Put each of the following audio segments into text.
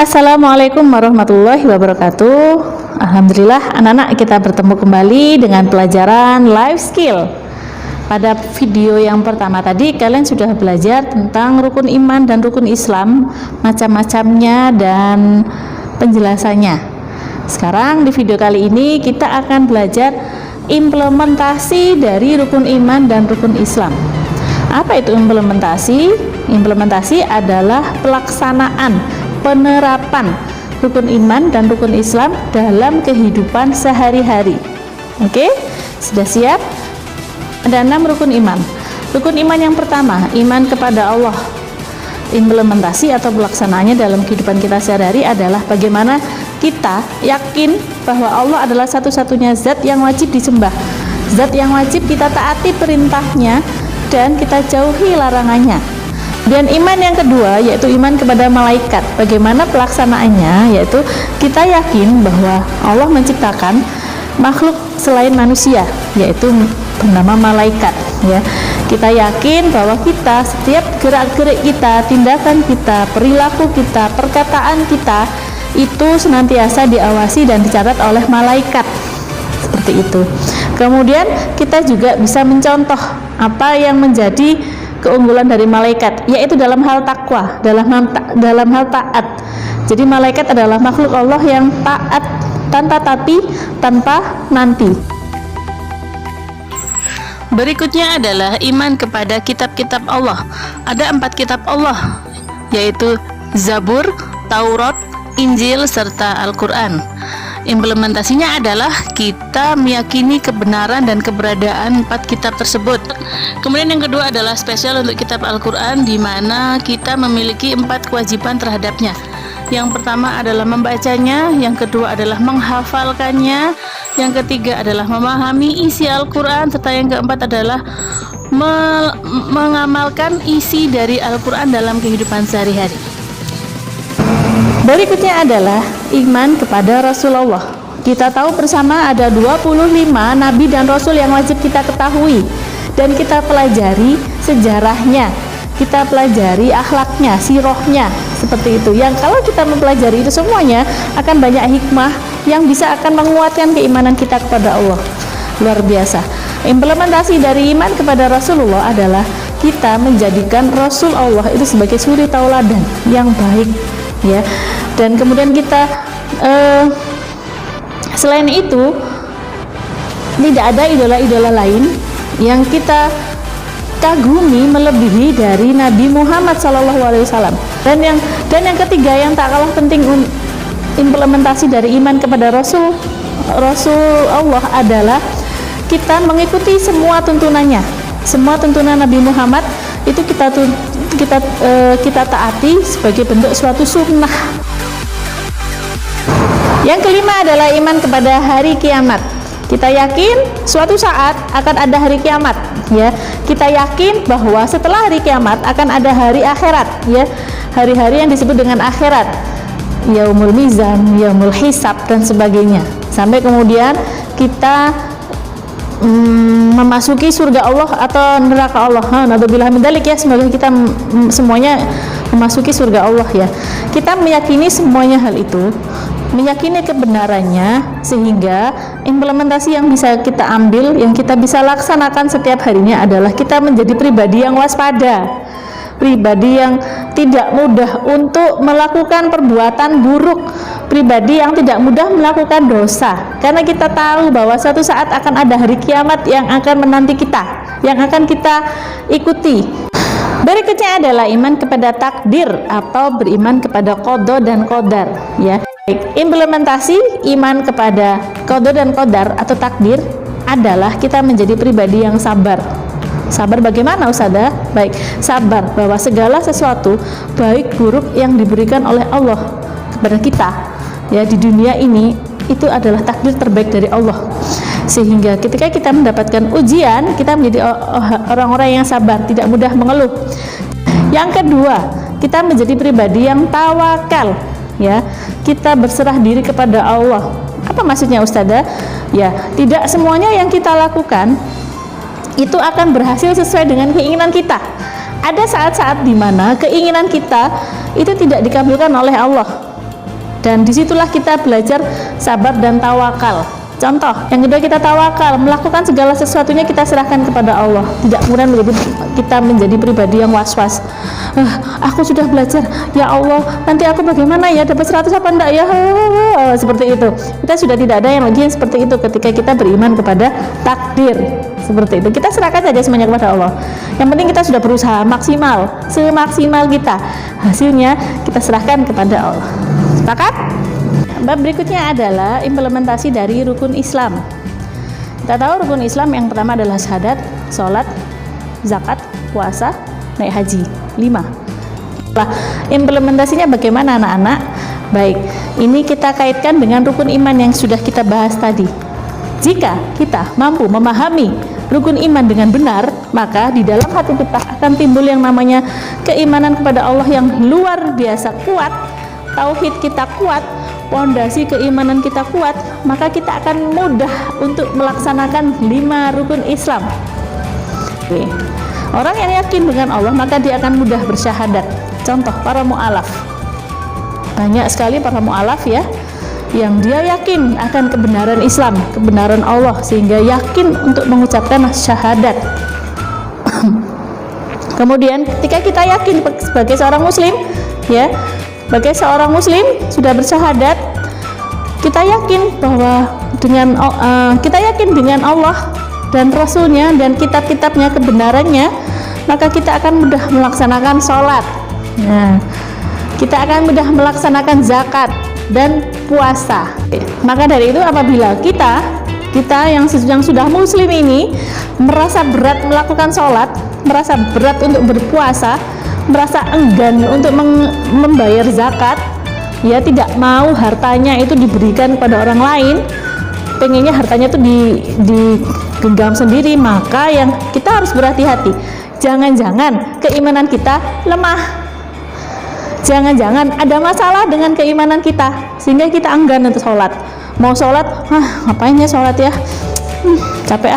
Assalamualaikum warahmatullahi wabarakatuh. Alhamdulillah anak-anak kita bertemu kembali dengan pelajaran life skill. Pada video yang pertama tadi kalian sudah belajar tentang rukun iman dan rukun Islam, macam-macamnya dan penjelasannya. Sekarang di video kali ini kita akan belajar implementasi dari rukun iman dan rukun Islam. Apa itu implementasi? Implementasi adalah pelaksanaan, penerapan rukun iman dan rukun Islam dalam kehidupan sehari-hari. Oke, sudah siap? Ada 6 rukun iman. Rukun iman yang pertama, iman kepada Allah. Implementasi atau pelaksanaannya dalam kehidupan kita sehari-hari adalah bagaimana kita yakin bahwa Allah adalah satu-satunya zat yang wajib disembah, zat yang wajib kita taati perintahnya dan kita jauhi larangannya. Dan iman yang kedua yaitu iman kepada malaikat. Bagaimana pelaksanaannya? Yaitu kita yakin bahwa Allah menciptakan makhluk selain manusia, yaitu bernama malaikat, ya. Kita yakin bahwa kita, setiap gerak-gerik kita, tindakan kita, perilaku kita, perkataan kita itu senantiasa diawasi dan dicatat oleh malaikat. Seperti itu. Kemudian kita juga bisa mencontoh apa yang menjadi keunggulan dari malaikat, yaitu dalam hal takwa, dalam hal taat. Jadi malaikat adalah makhluk Allah yang taat, tanpa tapi, tanpa nanti. Berikutnya adalah iman kepada kitab-kitab Allah. Ada 4 kitab Allah, yaitu Zabur, Taurat, Injil, serta Al-Quran. Implementasinya adalah kita meyakini kebenaran dan keberadaan 4 kitab tersebut. Kemudian yang kedua adalah spesial untuk kitab Al-Quran, di mana kita memiliki 4 kewajiban terhadapnya. Yang pertama adalah membacanya, yang kedua adalah menghafalkannya, yang ketiga adalah memahami isi Al-Quran, serta yang keempat adalah mengamalkan isi dari Al-Quran dalam kehidupan sehari-hari. Berikutnya adalah iman kepada Rasulullah. Kita tahu bersama ada 25 nabi dan rasul yang wajib kita ketahui dan kita pelajari sejarahnya, kita pelajari akhlaknya, sirahnya, seperti itu. Yang kalau kita mempelajari itu semuanya akan banyak hikmah yang bisa akan menguatkan keimanan kita kepada Allah. Luar biasa. Implementasi dari iman kepada Rasulullah adalah kita menjadikan Rasul Allah itu sebagai suri tauladan yang baik, ya. Dan kemudian kita selain itu tidak ada idola-idola lain yang kita kagumi melebihi dari Nabi Muhammad SAW. Dan yang ketiga yang tak kalah penting implementasi dari iman kepada Rasul Allah adalah kita mengikuti semua tuntunannya. Semua tuntunan Nabi Muhammad itu kita taati sebagai bentuk suatu sunnah. Yang kelima adalah iman kepada hari kiamat. Kita yakin suatu saat akan ada hari kiamat, ya. Kita yakin bahwa setelah hari kiamat akan ada hari akhirat, ya. Hari-hari yang disebut dengan akhirat, yaumul mizan, yaumul hisab dan sebagainya. Sampai kemudian kita memasuki surga Allah atau neraka Allah. Naudzubillah min dzalik, ya. Semoga kita semuanya memasuki surga Allah, ya. Kita meyakini semuanya hal itu, meyakini kebenarannya, sehingga implementasi yang bisa kita ambil, yang kita bisa laksanakan setiap harinya adalah kita menjadi pribadi yang waspada, pribadi yang tidak mudah untuk melakukan perbuatan buruk, pribadi yang tidak mudah melakukan dosa, karena kita tahu bahwa suatu saat akan ada hari kiamat yang akan menanti kita, yang akan kita ikuti. Berikutnya adalah iman kepada takdir atau beriman kepada qada dan qadar, ya. Implementasi iman kepada qada dan qadar atau takdir adalah kita menjadi pribadi yang sabar. Sabar bagaimana, Ustazah? Baik, sabar bahwa segala sesuatu baik buruk yang diberikan oleh Allah kepada kita, ya, di dunia ini itu adalah takdir terbaik dari Allah. Sehingga ketika kita mendapatkan ujian, kita menjadi orang-orang yang sabar, tidak mudah mengeluh. Yang kedua, kita menjadi pribadi yang tawakal, ya. Kita berserah diri kepada Allah. Apa maksudnya, Ustazah? Ya, tidak semuanya yang kita lakukan itu akan berhasil sesuai dengan keinginan kita. Ada saat-saat di mana keinginan kita itu tidak dikabulkan oleh Allah. Dan disitulah kita belajar sabar dan tawakal. Contoh, yang kedua kita tawakal, melakukan segala sesuatunya kita serahkan kepada Allah. Tidak kemudian kita menjadi pribadi yang was-was. Aku sudah belajar, ya Allah, nanti aku bagaimana ya, dapat 100 apa enggak ya? Seperti itu. Kita sudah tidak ada yang lagi yang seperti itu ketika kita beriman kepada takdir. Seperti itu. Kita serahkan saja semuanya kepada Allah. Yang penting kita sudah berusaha maksimal, semaksimal kita. Hasilnya kita serahkan kepada Allah. Sepakat? Bab berikutnya adalah implementasi dari rukun Islam. Kita tahu rukun Islam yang pertama adalah syahadat, sholat, zakat, puasa, naik haji. 5. Nah, implementasinya bagaimana anak-anak? Baik, ini kita kaitkan dengan rukun iman yang sudah kita bahas tadi. Jika kita mampu memahami rukun iman dengan benar, maka di dalam hati kita akan timbul yang namanya keimanan kepada Allah yang luar biasa kuat, tauhid kita kuat, pondasi keimanan kita kuat, maka kita akan mudah untuk melaksanakan 5 rukun Islam. Oke. Orang yang yakin dengan Allah maka dia akan mudah bersyahadat. Contoh para mu'alaf, banyak sekali para mu'alaf ya yang dia yakin akan kebenaran Islam, kebenaran Allah, sehingga yakin untuk mengucapkan syahadat. Kemudian ketika kita yakin sebagai seorang muslim ya, sebagai seorang muslim sudah bersyahadat, kita yakin bahwa kita yakin dengan Allah dan Rasulnya dan kitab-kitabnya, kebenarannya, maka kita akan mudah melaksanakan sholat. Nah, kita akan mudah melaksanakan zakat dan puasa. Maka dari itu apabila kita yang sudah muslim ini merasa berat melakukan sholat, merasa berat untuk berpuasa, merasa enggan untuk membayar zakat, ya tidak mau hartanya itu diberikan kepada orang lain, pengennya hartanya itu digenggam sendiri, maka yang kita harus berhati-hati. Jangan-jangan keimanan kita lemah, jangan-jangan ada masalah dengan keimanan kita sehingga kita enggan untuk sholat. Mau sholat, ngapain ya sholat ya, capek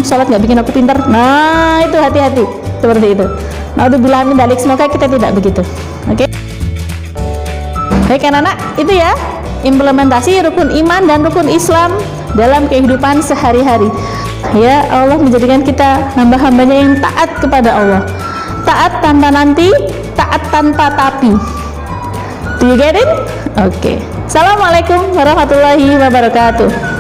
sholat nggak bikin aku pintar. Nah itu hati-hati seperti itu. Naudzubillah min dzalik, semoga kita tidak begitu. Oke. Baik anak-anak, itu ya implementasi rukun iman dan rukun Islam dalam kehidupan sehari-hari. Ya, Allah menjadikan kita hamba-hambanya yang taat kepada Allah. Taat tanpa nanti, taat tanpa tapi. Do you get it? Oke. Assalamualaikum warahmatullahi wabarakatuh.